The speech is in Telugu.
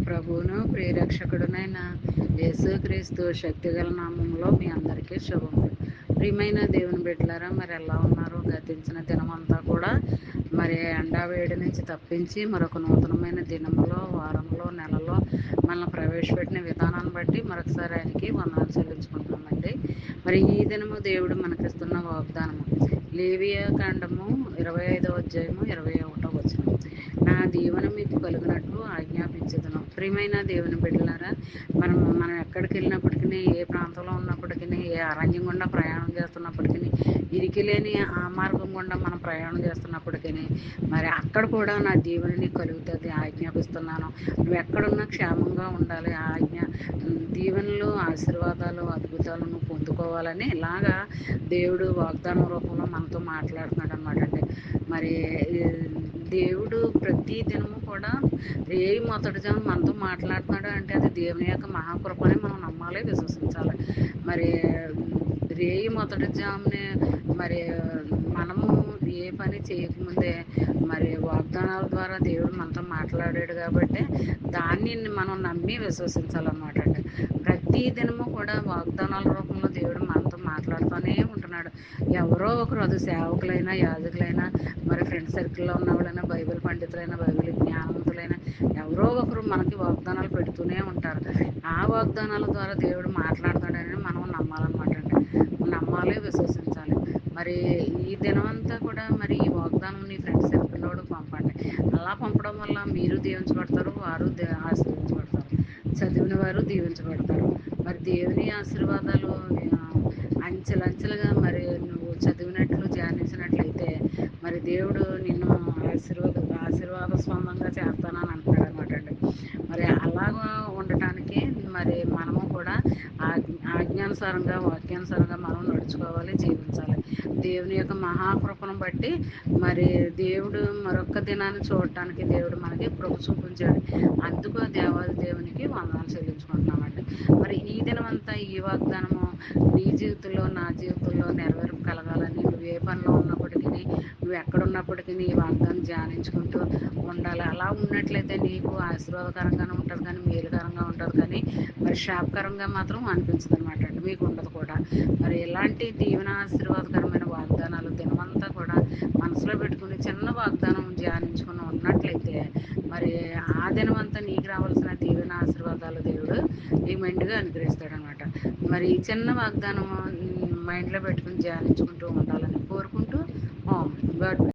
ప్రభువును ప్రియరక్షకుడునైన యేసుక్రీస్తు శక్తిగల నామంలో మీ అందరికీ శుభములు. ప్రియమైన దేవుని బిడ్డలారా, మరి ఎలా ఉన్నారు? గతించిన దినమంతా కూడా మరి ఎండావేడి నుంచి తప్పించి మరొక నూతనమైన దినములో, వారంలో, నెలలో మనల్ని ప్రవేశపెట్టిన విధానాన్ని బట్టి మరొకసారి ఆయనకి వందనాలు చెల్లించుకుంటున్నామండి. మరి ఈ దినము దేవుడు మనకిస్తున్న వాగ్దానము లేవియా కాండము 25వ అధ్యాయము 21వ వచనం. నా దీవెన మీకు కలుగునట్లు ఆజ్ఞాపించదును. ప్రియమైన దేవుని బిడ్డలారా, మనం ఎక్కడికి వెళ్ళినప్పటికీ, ఏ ప్రాంతంలో ఉన్నప్పటికీ, ఏ అరణ్యం గుండా ప్రయాణం చేస్తున్నప్పటికీ, ఇరికి లేని ఆ మార్గం గుండా మనం ప్రయాణం చేస్తున్నప్పటికీ మరి అక్కడ కూడా నా దీవెన నీకు కలుగుతుంది ఆజ్ఞాపిస్తున్నాను. నువ్వు ఎక్కడున్నా క్షేమంగా ఉండాలి, ఆజ్ఞ దీవెనలు, ఆశీర్వాదాలు, అద్భుతాలు నువ్వు పొందుకోవాలని ఇలాగా దేవుడు వాగ్దానం రూపంలో మనతో మాట్లాడుతున్నాడు అనమాట అండి. మరి దేవుడు ప్రతి దినము కూడా మొదటి జనం మనతో మాట్లాడుతున్నాడు అంటే అది దేవుని యొక్క మహాకృపని మనం నమ్మాలి, విశ్వసించాలి. మరి మొదటి జామునే మరి మనము ఏ పని చేయకముందే మరి వాగ్దానాల ద్వారా దేవుడు మనతో మాట్లాడాడు కాబట్టి దాన్ని మనం నమ్మి విశ్వసించాలన్నమాట అండి. ప్రతి దినము కూడా వాగ్దానాల రూపంలో దేవుడు మనతో మాట్లాడుతూనే ఉంటున్నాడు. ఎవరో ఒకరు, అది సేవకులైనా, యాజకులైనా, మరి ఫ్రెండ్ సర్కిల్లో ఉన్న వాళ్ళైనా, బైబిల్ పండితులైనా, బైబిల్ జ్ఞానవంతులైనా ఎవరో ఒకరు మనకి వాగ్దానాలు పెడుతూనే ఉంటారు. ఆ వాగ్దానాల ద్వారా దేవుడు మాట్లాడతాడని మనం నమ్మాలన్నమాట అండి. నమ్మాలి, విశ్వసించాలి. మరి ఈ దినమంతా కూడా మరి ఈ వాగ్దానం నీ ఫ్రెండ్స్ సర్కిల్లో పంపండి. అలా పంపడం వల్ల మీరు దీవించబడతారు, వారు ఆశీర్వించబడతారు, చదివిన వారు దీవించబడతారు. మరి దేవుని ఆశీర్వాదాలు అంచెలంచెలుగా మరి నువ్వు చదివినట్లు, ధ్యానించినట్లయితే మరి దేవుడు నిన్ను ఆశీర్వాద స్వందంగా చేస్తానని అంటున్నాడు అనమాట అండి. మరి అలాగా ఉండటానికి మరి మనము కూడా ఆజ్ఞానుసారంగా, వాక్యానుసారంగా మనం నడుచుకోవాలి, జీవించాలి. దేవుని యొక్క మహాకృపను బట్టి మరి దేవుడు మరొక దినాన్ని చూడటానికి దేవుడు మనకి కృప చూపించాడు. అందుకు దేవాది దేవునికి వందనాలు చెల్లించుకుంటున్నామండి. మరి ఈ దినమంతా ఈ వాగ్దానము నీ జీవితంలో, నా జీవితంలో నెరవేర్పు కలగాలని, నువ్వు ఏ పనిలో ఉన్నప్పటికీ, నువ్వు ఎక్కడున్నప్పటికీ ఈ వాగ్దానం ధ్యానించుకుంటూ ఉండాలి. అలా ఉన్నట్లయితే నీకు ఆశీర్వాదకరంగానే ఉంటుంది, కానీ మేలుకరంగా ఉంటుంది, కానీ మరి శాపకరంగా మాత్రం అనిపించదు అనమాట అండి. మీకు ఉండదు కూడా. మరి ఇలాంటి దీవెన ఆశీర్వాదకరమైన వాగ్దానాలు దినమంతా కూడా మనసులో పెట్టుకుని చిన్న వాగ్దానం ధ్యానించుకుని ఉన్నట్లయితే మరి ఆ దినమంతా నీకు రావాల్సిన దీవెన ఆశీర్వాదాలు దేవుడు నీకు మెండుగా అనుగ్రహిస్తాడనమాట. మరి ఈ చిన్న వాగ్దానం మైండ్లో పెట్టుకుని ధ్యానించుకుంటూ ఉండాలని కోరుకుంటూ గాడ్